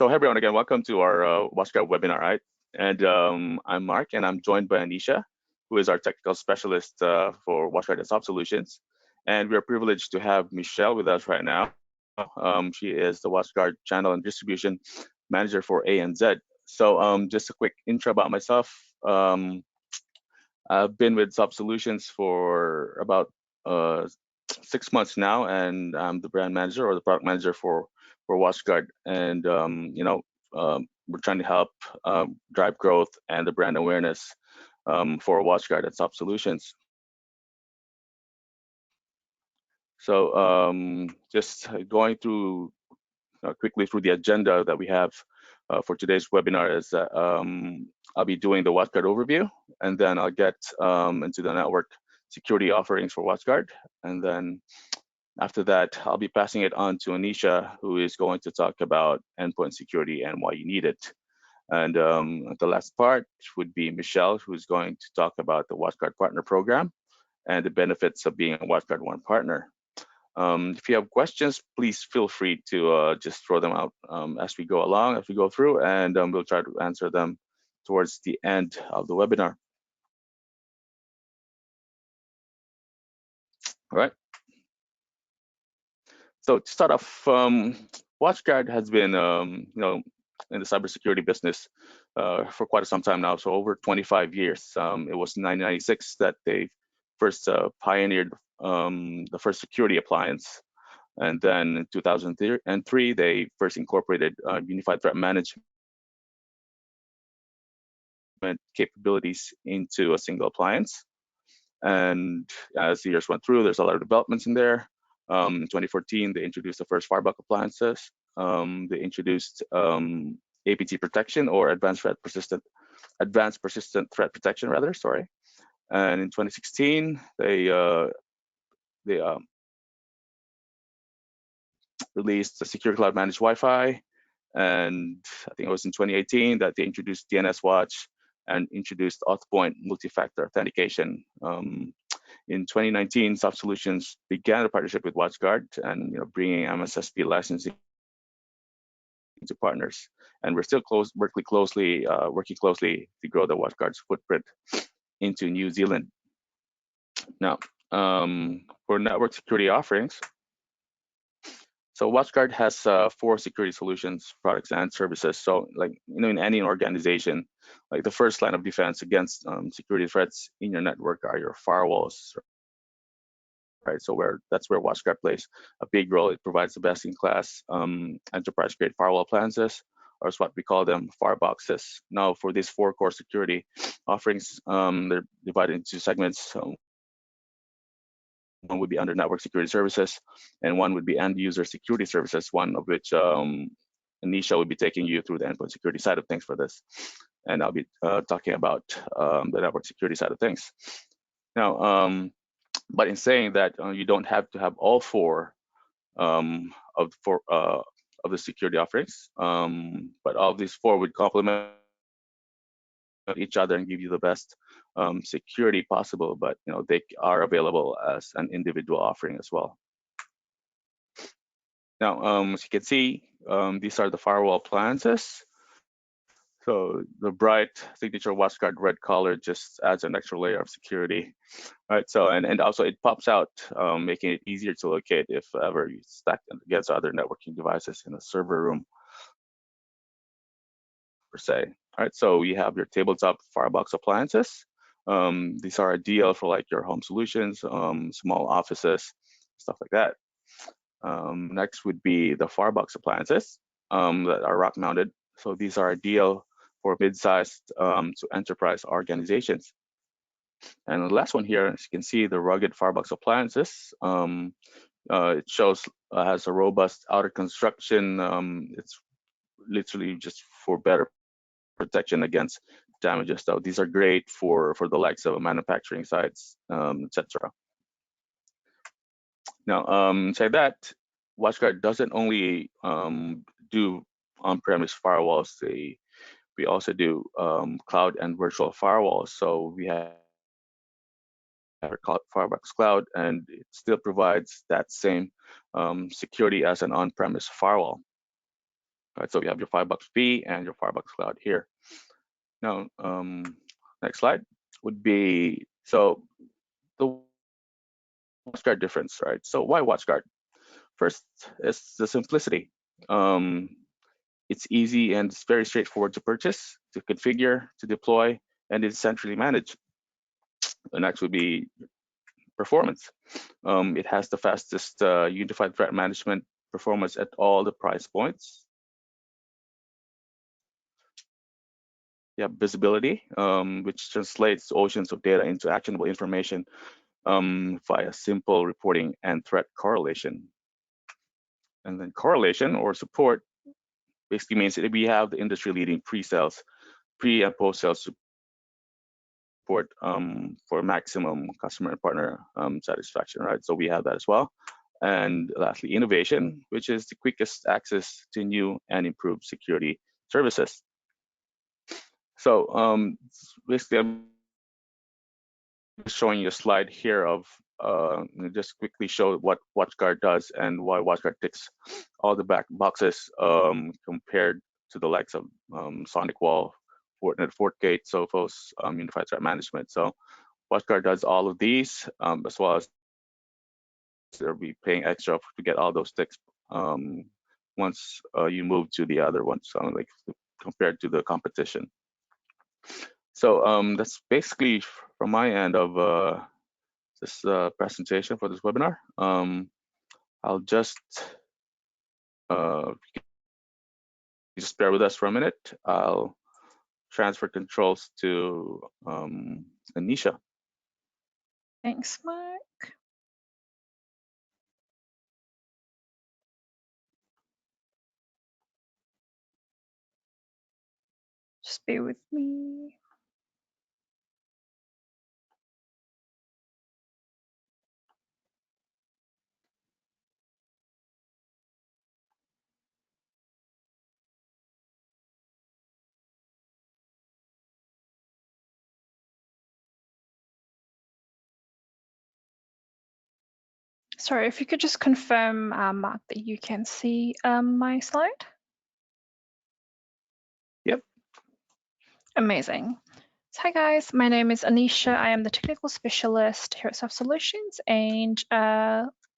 So hey everyone, again, welcome to our WatchGuard webinar, right? And I'm Mark, and I'm joined by Anisha, who is our technical specialist for WatchGuard Desktop Solutions. And we are privileged to have Michelle with us right now. She is the WatchGuard Channel and Distribution Manager for ANZ. So just a quick intro about myself. I've been with Desktop Solutions for about 6 months now, and I'm the brand manager or the product manager for WatchGuard. And we're trying to help drive growth and the brand awareness for WatchGuard at Top Solutions. So just going through quickly through the agenda that we have for today's webinar is that I'll be doing the WatchGuard overview, and then I'll get into the network security offerings for WatchGuard, and then after that, I'll be passing it on to Anisha, who is going to talk about endpoint security and why you need it. And the last part would be Michelle, who's going to talk about the WatchGuard Partner program and the benefits of being a WatchGuardONE partner. If you have questions, please feel free to just throw them out as we go along, as we go through, and we'll try to answer them towards the end of the webinar. All right. So to start off, WatchGuard has been, in the cybersecurity business for quite some time now, so over 25 years. It was in 1996 that they first pioneered the first security appliance, and then in 2003 they first incorporated unified threat management capabilities into a single appliance. And as the years went through, there's a lot of developments in there. In 2014, they introduced the first firewall appliances. They introduced APT protection, or advanced persistent threat protection, rather. Sorry. And in 2016, they released the Secure Cloud Managed Wi-Fi. And I think it was in 2018 that they introduced DNS Watch and introduced Endpoint multi-factor authentication. In 2019, Soft Solutions began a partnership with WatchGuard and bringing MSSP licensing to partners. And we're still working closely to grow the WatchGuard's footprint into New Zealand. Now, for network security offerings, so WatchGuard has 4 security solutions, products, and services. So, in any organization, the first line of defense against security threats in your network are your firewalls, right? So that's where WatchGuard plays a big role. It provides the best-in-class enterprise-grade firewall appliances, or what we call them, fireboxes. Now, for these 4 core security offerings, they're divided into segments. So one would be under network security services, and one would be end user security services, one of which Anisha will be taking you through the endpoint security side of things for this. And I'll be talking about the network security side of things. Now, but in saying that, you don't have to have all 4 of the security offerings, but all of these 4 would complement each other and give you the best security possible, but they are available as an individual offering as well. Now, as you can see, these are the firewall appliances. So the bright signature WatchGuard red color just adds an extra layer of security, right? So and also it pops out, making it easier to locate if ever you stack them against other networking devices in a server room, per se. All right, so we have your tabletop firebox appliances. These are ideal for your home solutions, small offices, stuff like that. Next would be the firebox appliances that are rack mounted. So these are ideal for mid-sized to enterprise organizations. And the last one here, as you can see, the rugged firebox appliances. It shows has a robust outer construction. It's literally just for better protection against damages. So these are great for the likes of manufacturing sites, etc. Now, say that WatchGuard doesn't only do on-premise firewalls. We also do cloud and virtual firewalls. So we have our Firebox Cloud, and it still provides that same security as an on-premise firewall. Right, so you have your Firebox B and your Firebox Cloud here. Now, next slide would be, so the WatchGuard difference, right? So why WatchGuard? First is the simplicity. It's easy and it's very straightforward to purchase, to configure, to deploy, and it's centrally managed. And next would be performance. It has the fastest unified threat management performance at all the price points. You have visibility, which translates oceans of data into actionable information via simple reporting and threat correlation. And then correlation or support basically means that we have the industry-leading pre-sales, pre and post-sales support for maximum customer and partner satisfaction, right? So we have that as well. And lastly, innovation, which is the quickest access to new and improved security services. So basically, I'm showing you a slide here of just quickly show what WatchGuard does and why WatchGuard ticks all the back boxes compared to the likes of SonicWall, Fortinet, FortGate, Sophos, Unified Threat Management. So WatchGuard does all of these, as well as they'll be paying extra to get all those ticks once you move to the other ones, like compared to the competition. So that's basically from my end of this presentation for this webinar. I'll just bear with us for a minute. I'll transfer controls to Anisha. Thanks, Mark. Just bear with me. Sorry, if you could just confirm, Mark, that you can see my slide. Yep. Amazing. So, hi guys, my name is Anisha. I am the technical specialist here at Soft Solutions, and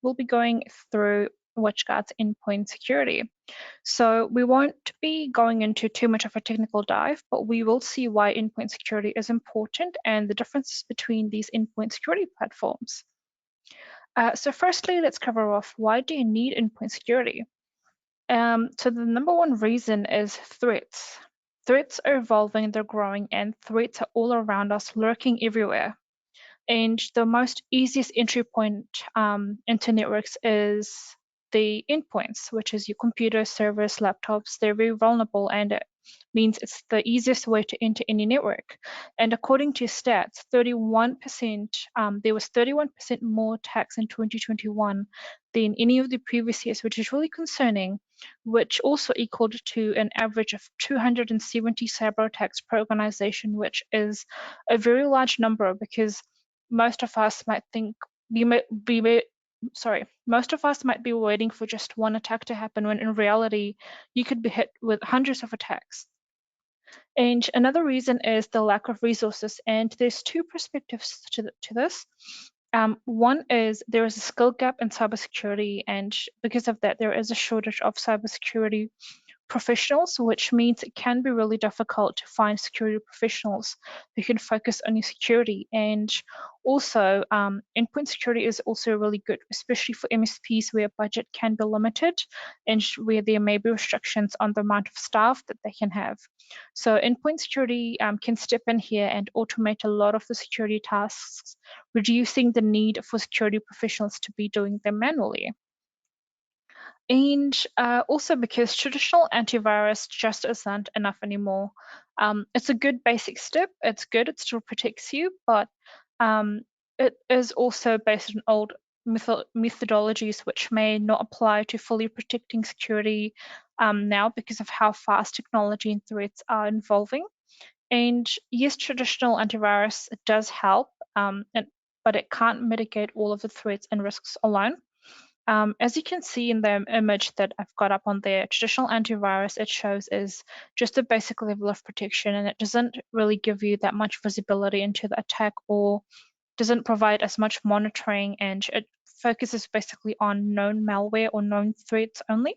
we'll be going through WatchGuard's endpoint security. So we won't be going into too much of a technical dive, but we will see why endpoint security is important and the differences between these endpoint security platforms. So firstly, let's cover off, why do you need endpoint security? So the number one reason is threats. Threats are evolving, they're growing, and threats are all around us, lurking everywhere. And the most easiest entry point into networks is the endpoints, which is your computer, servers, laptops. They're very vulnerable, and it means it's the easiest way to enter any network. And according to stats, 31%, there was 31% more attacks in 2021 than any of the previous years, which is really concerning, which also equaled to an average of 270 cyber attacks per organization, which is a very large number, because most of us might think most of us might be waiting for just one attack to happen, when in reality you could be hit with hundreds of attacks. And another reason is the lack of resources, and there's two perspectives to this. One is there is a skill gap in cybersecurity, and because of that there is a shortage of cybersecurity professionals, which means it can be really difficult to find security professionals who can focus on your security. And also, endpoint security is also really good, especially for MSPs where budget can be limited and where there may be restrictions on the amount of staff that they can have. So endpoint security can step in here and automate a lot of the security tasks, reducing the need for security professionals to be doing them manually. And also because traditional antivirus just isn't enough anymore. It's a good basic step. It's good. It still protects you, but it is also based on old methodologies which may not apply to fully protecting security now, because of how fast technology and threats are evolving. And yes, traditional antivirus does help, but it can't mitigate all of the threats and risks alone. As you can see in the image that I've got up on there, traditional antivirus, it shows is just a basic level of protection, and it doesn't really give you that much visibility into the attack or doesn't provide as much monitoring, and it focuses basically on known malware or known threats only.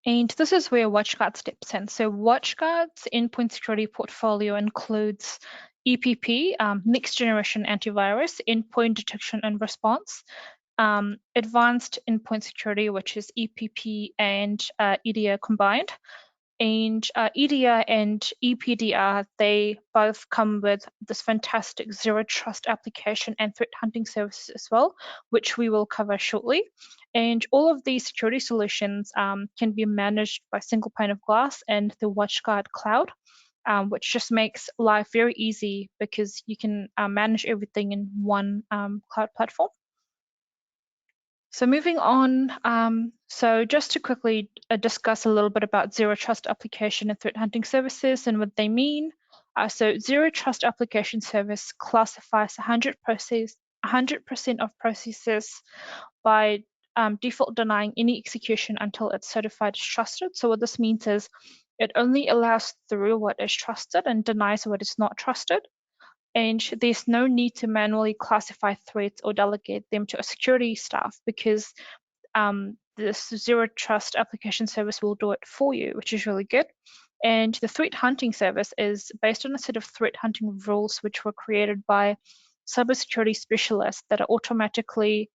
And this is where WatchGuard steps in. So WatchGuard's endpoint security portfolio includes EPP, next generation antivirus, endpoint detection and response, advanced endpoint security, which is EPP and EDR combined. And EDR and EPDR, they both come with this fantastic zero trust application and threat hunting services as well, which we will cover shortly. And all of these security solutions can be managed by single pane of glass and the WatchGuard cloud, which just makes life very easy because you can manage everything in one cloud platform. So moving on, so just to quickly discuss a little bit about Zero Trust Application and Threat Hunting Services and what they mean. So Zero Trust Application Service classifies 100% of processes by default denying any execution until it's certified as trusted. So what this means is it only allows through what is trusted and denies what is not trusted. And there's no need to manually classify threats or delegate them to a security staff because this Zero Trust application service will do it for you, which is really good. And the threat hunting service is based on a set of threat hunting rules which were created by cybersecurity specialists that are automatically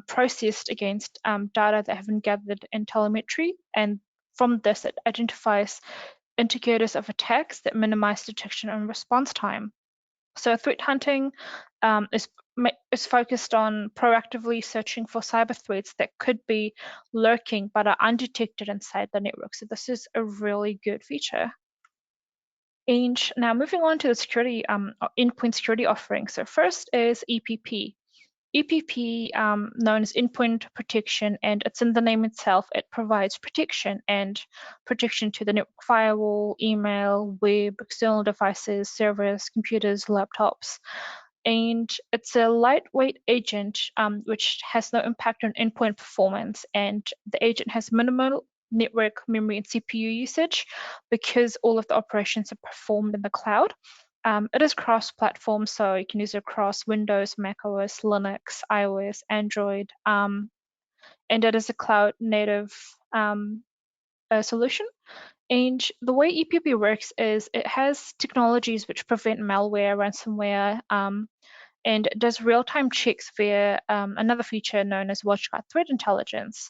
processed against data that have been gathered in telemetry. And from this, it identifies indicators of attacks that minimize detection and response time. So threat hunting is focused on proactively searching for cyber threats that could be lurking but are undetected inside the network. So this is a really good feature. And now moving on to the security endpoint security offering. So first is EPP. EPP, known as Endpoint Protection, and it's in the name itself, it provides protection to the network firewall, email, web, external devices, servers, computers, laptops. And it's a lightweight agent which has no impact on endpoint performance, and the agent has minimal network memory and CPU usage because all of the operations are performed in the cloud. It is cross-platform, so you can use it across Windows, macOS, Linux, iOS, Android, and it is a cloud-native solution. And the way EPP works is it has technologies which prevent malware, ransomware, and it does real-time checks via another feature known as WatchGuard Threat Intelligence,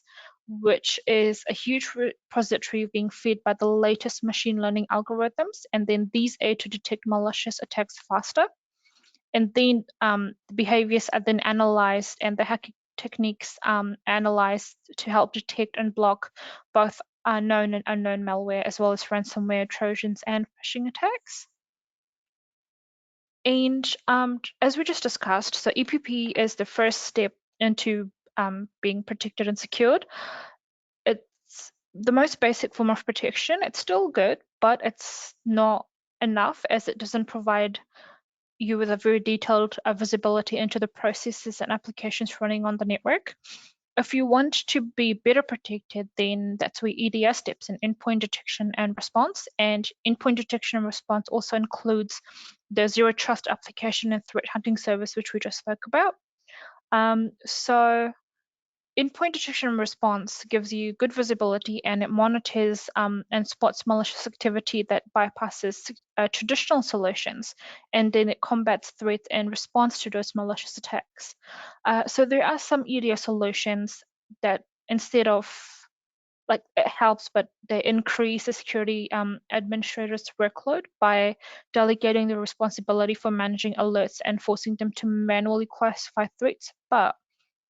which is a huge repository being fed by the latest machine learning algorithms, and then these aid to detect malicious attacks faster. And then the behaviors are then analyzed and the hacking techniques analyzed to help detect and block both known and unknown malware, as well as ransomware, Trojans, and phishing attacks. And as we just discussed, so EPP is the first step into being protected and secured. It's the most basic form of protection. It's still good, but it's not enough as it doesn't provide you with a very detailed visibility into the processes and applications running on the network. If you want to be better protected, then that's where EDR steps in, endpoint detection and response. And endpoint detection and response also includes the Zero Trust application and threat hunting service, which we just spoke about. So endpoint detection and response gives you good visibility, and it monitors and spots malicious activity that bypasses traditional solutions, and then it combats threats in response to those malicious attacks. So there are some EDR solutions that instead of like it helps, but they increase the security administrator's workload by delegating the responsibility for managing alerts and forcing them to manually classify threats. But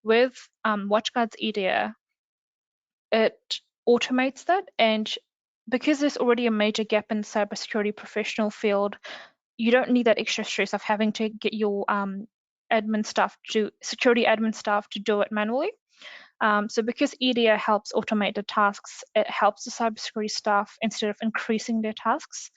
with WatchGuard's EDR, it automates that, and because there's already a major gap in the cybersecurity professional field, you don't need that extra stress of having to get your security admin staff to do it manually. So because EDR helps automate the tasks, it helps the cybersecurity staff instead of increasing their tasks.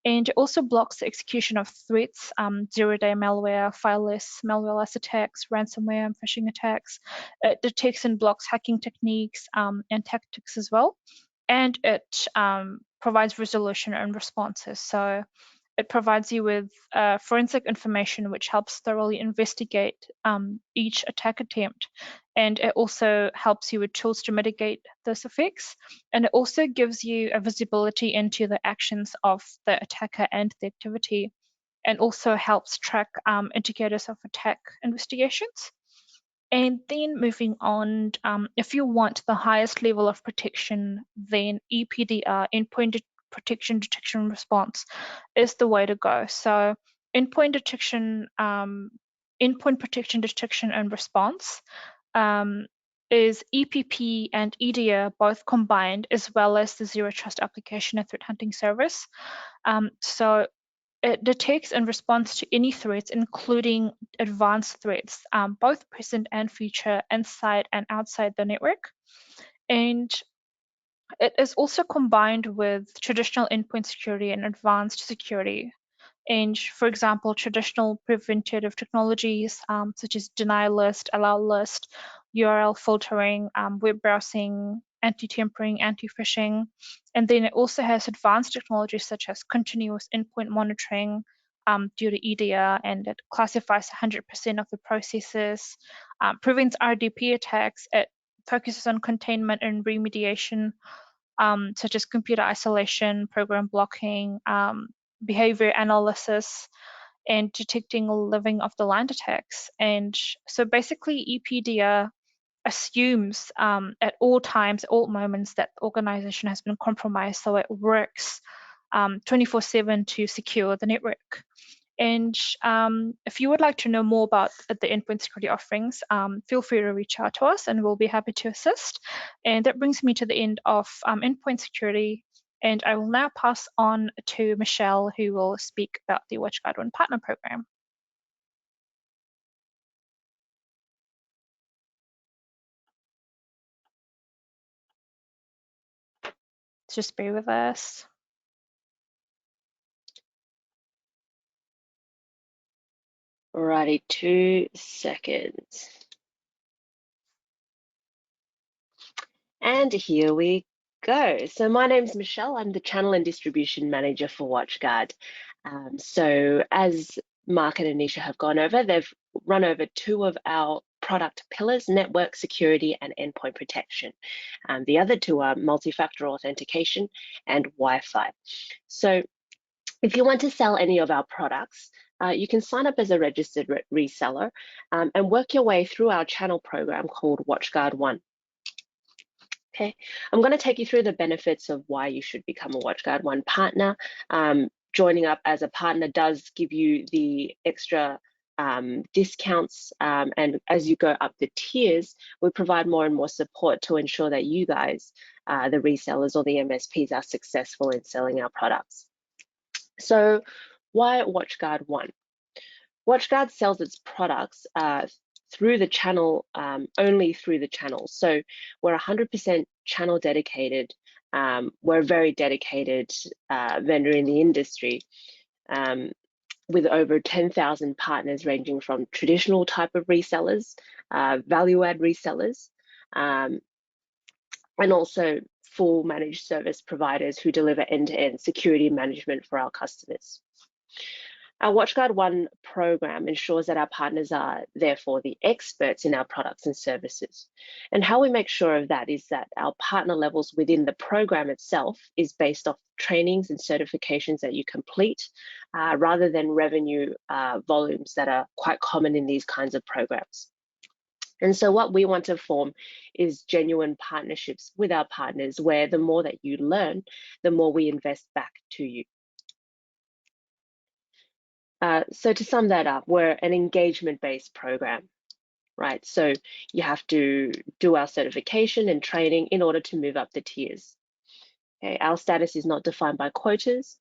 And it also blocks the execution of threats, zero-day malware, fileless, malware-less attacks, ransomware, and phishing attacks. It detects and blocks hacking techniques and tactics as well. And it provides resolution and responses. So it provides you with forensic information which helps thoroughly investigate each attack attempt. And it also helps you with tools to mitigate those effects. And it also gives you a visibility into the actions of the attacker and the activity, and also helps track indicators of attack investigations. And then moving on, if you want the highest level of protection, then EPDR, Endpoint Protection, Detection, and Response, is the way to go. So endpoint detection, endpoint protection, detection, and response is EPP and EDR both combined, as well as the Zero Trust application and threat hunting service. So it detects and responds to any threats, including advanced threats, both present and future, inside and outside the network. And it is also combined with traditional endpoint security and advanced security. And for example, traditional preventative technologies such as deny list, allow list, URL filtering, web browsing, anti-tampering, anti-phishing. And then it also has advanced technologies such as continuous endpoint monitoring due to EDR, and it classifies 100% of the processes, prevents RDP attacks, it focuses on containment and remediation, such as computer isolation, program blocking, behavior analysis, and detecting living off the line attacks. And so basically EPDR assumes at all times, at all moments, that the organization has been compromised, so it works 24/7 to secure the network. And if you would like to know more about the endpoint security offerings, feel free to reach out to us and we'll be happy to assist. And that brings me to the end of endpoint security. And I will now pass on to Michelle, who will speak about the WatchGuardONE Partner Program. Just bear with us. Alrighty, 2 seconds. And here we go. So my name's Michelle. I'm the Channel and Distribution Manager for WatchGuard. So as Mark and Anisha have gone over, they've run over 2 of our product pillars, network security and endpoint protection. The other 2 are multi-factor authentication and Wi-Fi. So if you want to sell any of our products, you can sign up as a registered reseller and work your way through our channel program called WatchGuardONE. Okay, I'm going to take you through the benefits of why you should become a WatchGuardONE partner. Joining up as a partner does give you the extra discounts, and as you go up the tiers, we provide more and more support to ensure that you guys, the resellers or the MSPs, are successful in selling our products. So why WatchGuardONE? WatchGuard sells its products through the channel, only through the channel. So we're 100% channel dedicated. We're a very dedicated vendor in the industry, with over 10,000 partners ranging from traditional type of resellers, value-add resellers, and also full managed service providers who deliver end-to-end security management for our customers. Our WatchGuardONE program ensures that our partners are therefore the experts in our products and services. And how we make sure of that is that our partner levels within the program itself is based off trainings and certifications that you complete, rather than revenue volumes that are quite common in these kinds of programs. And so what we want to form is genuine partnerships with our partners, where the more that you learn, the more we invest back to you. So to sum that up, we're an engagement-based program, right? So you have to do our certification and training in order to move up the tiers. Okay, our status is not defined by quotas.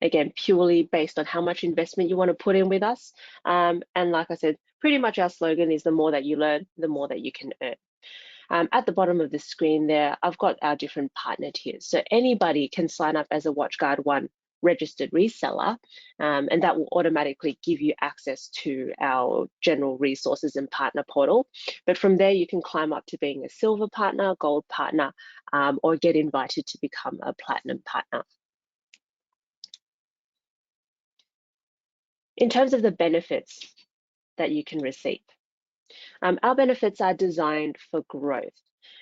Again, purely based on how much investment you want to put in with us. And like I said, pretty much our slogan is the more that you learn, the more that you can earn. At the bottom of the screen there, I've got our different partner tiers. So anybody can sign up as a WatchGuardONE registered reseller, and that will automatically give you access to our general resources and partner portal. But from there, you can climb up to being a silver partner, gold partner, or get invited to become a platinum partner. In terms of the benefits that you can receive, our benefits are designed for growth.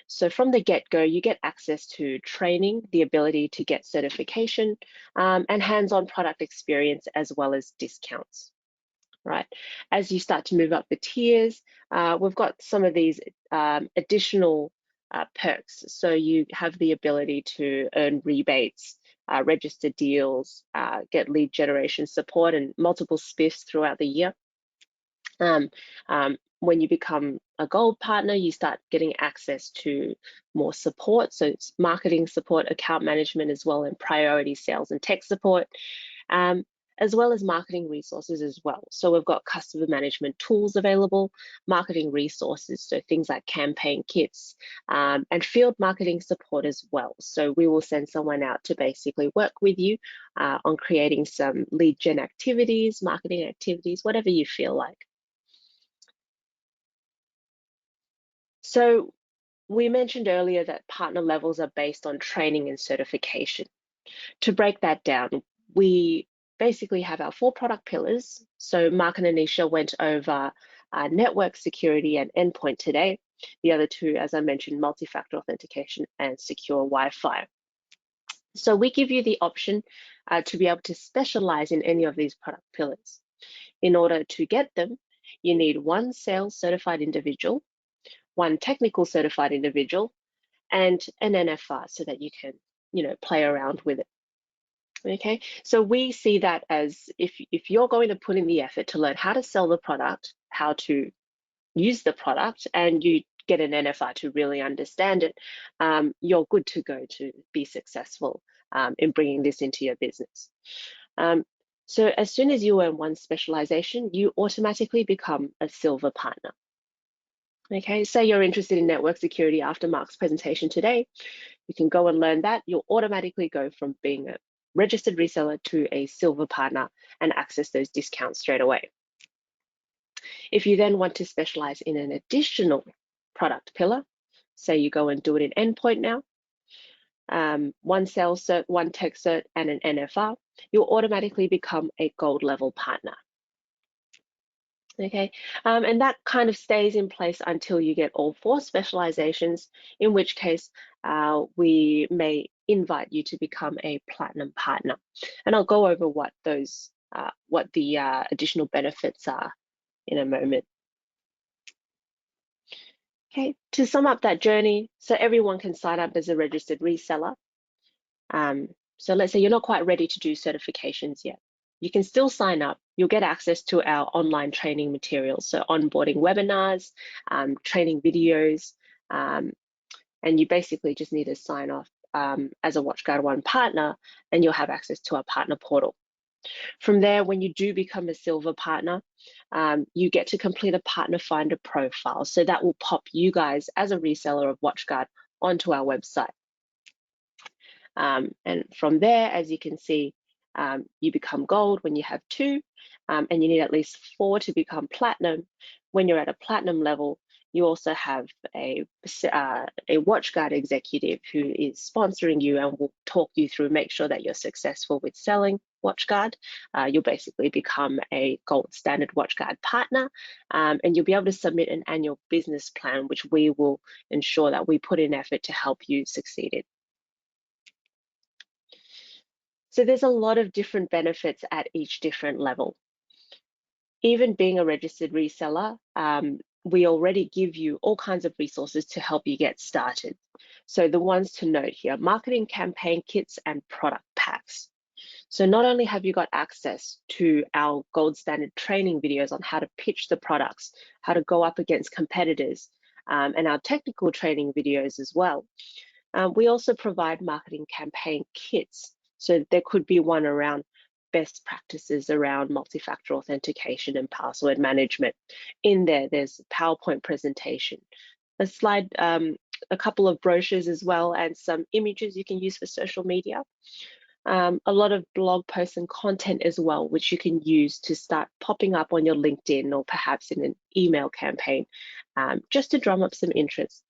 So from the get-go, you get access to training, the ability to get certification, and hands-on product experience, as well as discounts, right? As you start to move up the tiers, we've got some of these additional perks. So you have the ability to earn rebates, register deals, get lead generation support, and multiple spiffs throughout the year. When you become a gold partner, you start getting access to more support. So it's marketing support, account management as well, and priority sales and tech support, as well as marketing resources as well. So we've got customer management tools available, marketing resources, so things like campaign kits, and field marketing support as well. So we will send someone out to basically work with you on creating some lead gen activities, marketing activities, whatever you feel like. So we mentioned earlier that partner levels are based on training and certification. To break that down, we basically have our 4 product pillars. So Mark and Anisha went over network security and endpoint today. The other 2, as I mentioned, multi-factor authentication and secure Wi-Fi. So we give you the option to be able to specialize in any of these product pillars. In order to get them, you need 1 sales certified individual, 1 technical certified individual, and an NFR so that you can, play around with it. Okay, so we see that as if you're going to put in the effort to learn how to sell the product, how to use the product, and you get an NFR to really understand it, you're good to go to be successful in bringing this into your business. So as soon as you earn 1 specialization, you automatically become a silver partner. Okay, say you're interested in network security after Mark's presentation today, you can go and learn that. You'll automatically go from being a registered reseller to a silver partner and access those discounts straight away. If you then want to specialize in an additional product pillar, say you go and do it in endpoint now, 1 sales cert, 1 tech cert, and an NFR, you'll automatically become a gold level partner. Okay, and that kind of stays in place until you get all 4 specializations, in which case we may invite you to become a platinum partner. And I'll go over what those, what the additional benefits are in a moment. Okay, to sum up that journey, so everyone can sign up as a registered reseller. So let's say you're not quite ready to do certifications yet. You can still sign up. You'll get access to our online training materials, so onboarding webinars, training videos, and you basically just need to sign off as a WatchGuardONE partner, and you'll have access to our partner portal. From there, when you do become a silver partner, you get to complete a partner finder profile. So that will pop you guys as a reseller of WatchGuard onto our website. And from there, as you can see, you become gold when you have 2, and you need at least 4 to become platinum. When you're at a platinum level, you also have a WatchGuard executive who is sponsoring you and will talk you through, make sure that you're successful with selling WatchGuard. You'll basically become a gold standard WatchGuard partner, and you'll be able to submit an annual business plan, which we will ensure that we put in effort to help you succeed in. So there's a lot of different benefits at each different level. Even being a registered reseller, we already give you all kinds of resources to help you get started. So the ones to note here, marketing campaign kits and product packs. So not only have you got access to our gold standard training videos on how to pitch the products, how to go up against competitors, and our technical training videos as well, we also provide marketing campaign kits. So there could be one around best practices around multi-factor authentication and password management. In there, there's a PowerPoint presentation, a slide a couple of brochures as well and some images you can use for social media. A lot of blog posts and content as well, which you can use to start popping up on your LinkedIn or perhaps in an email campaign, just to drum up some interest.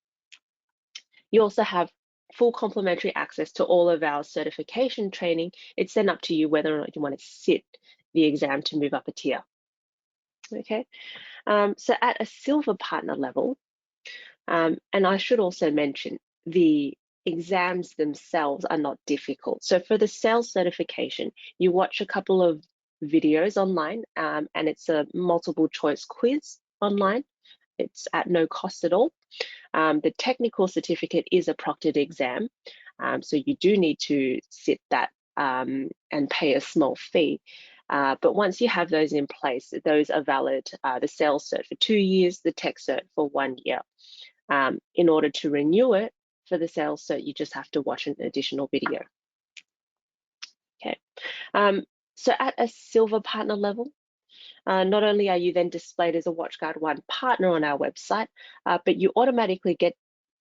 You also have full complimentary access to all of our certification training. It's then up to you whether or not you want to sit the exam to move up a tier. Okay, so at a silver partner level, and I should also mention the exams themselves are not difficult. So for the sales certification, you watch a couple of videos online, and it's a multiple choice quiz online. It's at no cost at all. The technical certificate is a proctored exam, so you do need to sit that and pay a small fee. But once you have those in place, those are valid. The sales cert for 2 years, the tech cert for 1 year. In order to renew it for the sales cert, you just have to watch an additional video. Okay, so at a silver partner level, not only are you then displayed as a WatchGuardONE partner on our website, but you automatically get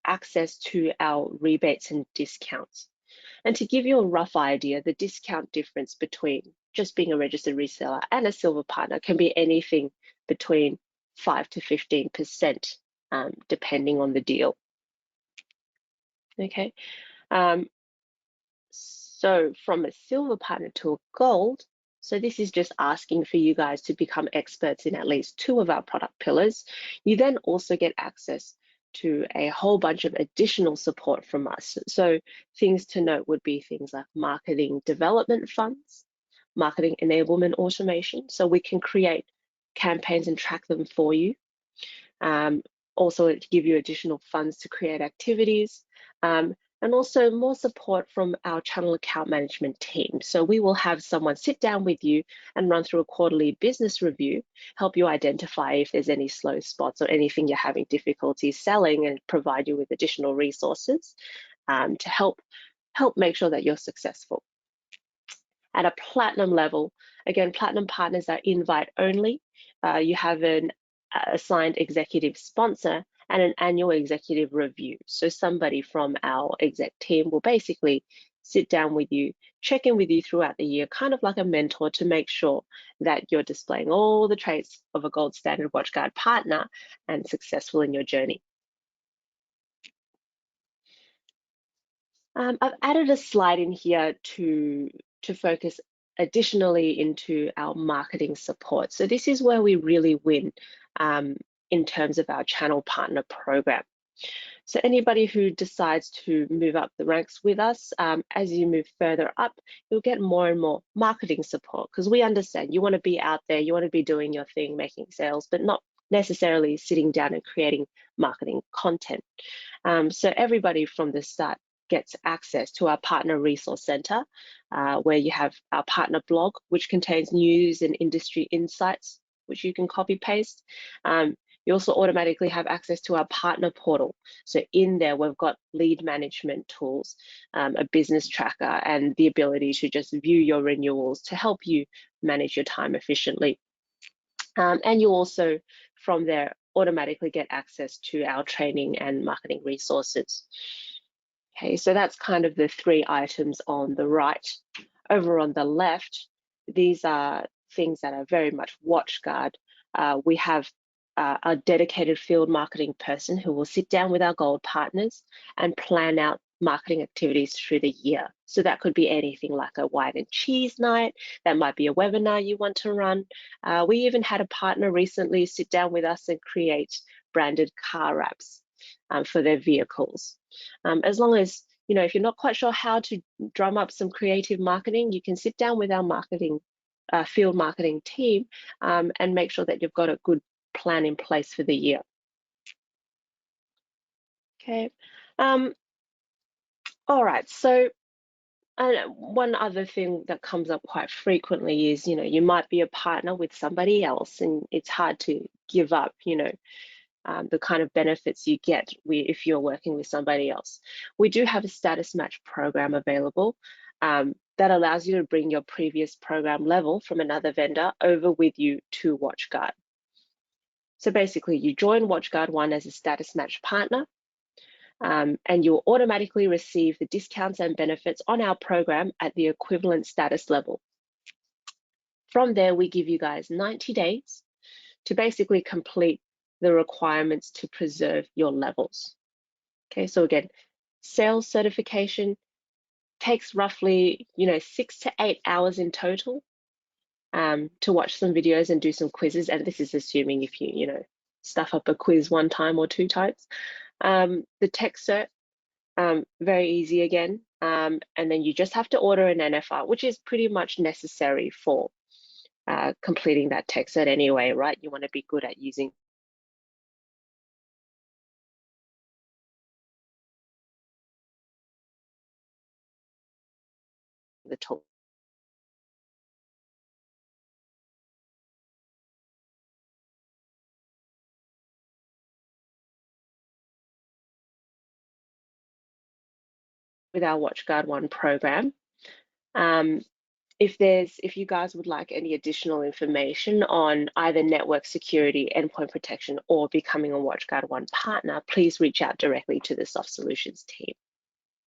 access to our rebates and discounts. And to give you a rough idea, the discount difference between just being a registered reseller and a silver partner can be anything between 5 to 15%, depending on the deal. Okay, so from a silver partner to a gold, so this is just asking for you guys to become experts in at least 2 of our product pillars. You then also get access to a whole bunch of additional support from us. So things to note would be things like marketing development funds, marketing enablement automation, so we can create campaigns and track them for you. Also to give you additional funds to create activities, and also more support from our channel account management team. So we will have someone sit down with you and run through a quarterly business review, help you identify if there's any slow spots or anything you're having difficulty selling, and provide you with additional resources to help make sure that you're successful. At a platinum level, again, platinum partners are invite only. You have an assigned executive sponsor and an annual executive review. So somebody from our exec team will basically sit down with you, check in with you throughout the year, kind of like a mentor, to make sure that you're displaying all the traits of a gold standard WatchGuard partner and successful in your journey. I've added a slide in here to focus additionally into our marketing support. So this is where we really win in terms of our channel partner program. So anybody who decides to move up the ranks with us, as you move further up, you'll get more and more marketing support, because we understand you want to be out there, you want to be doing your thing, making sales, but not necessarily sitting down and creating marketing content. So everybody from the start gets access to our partner resource center, where you have our partner blog, which contains news and industry insights, which you can copy paste. You also automatically have access to our partner portal. So in there, we've got lead management tools, a business tracker, and the ability to just view your renewals to help you manage your time efficiently. And you also, from there, automatically get access to our training and marketing resources. Okay, so that's kind of the 3 items on the right. Over on the left, these are things that are very much WatchGuard. We have a dedicated field marketing person who will sit down with our gold partners and plan out marketing activities through the year. So that could be anything like a wine and cheese night, that might be a webinar you want to run. We even had a partner recently sit down with us and create branded car wraps for their vehicles. As long as, you know, if you're not quite sure how to drum up some creative marketing, you can sit down with our marketing field marketing team and make sure that you've got a good plan in place for the year. Okay. All right. So one other thing that comes up quite frequently is, you know, you might be a partner with somebody else and it's hard to give up, you know, the kind of benefits you get if you're working with somebody else. We do have a status match program available that allows you to bring your previous program level from another vendor over with you to WatchGuard. So basically, you join WatchGuardONE as a status match partner. and you'll automatically receive the discounts and benefits on our program at the equivalent status level. From there, we give you guys 90 days to basically complete the requirements to preserve your levels. Okay, so again, sales certification takes roughly 6 to 8 hours in total to watch some videos and do some quizzes, and this is assuming if you stuff up a quiz 1 time or 2 times. The tech cert, very easy again, and then you just have to order an NFR, which is pretty much necessary for completing that tech cert anyway, right? You want to be good at using the tool. With our WatchGuardONE program. If you guys would like any additional information on either network security, endpoint protection, or becoming a WatchGuardONE partner, please reach out directly to the Soft Solutions team.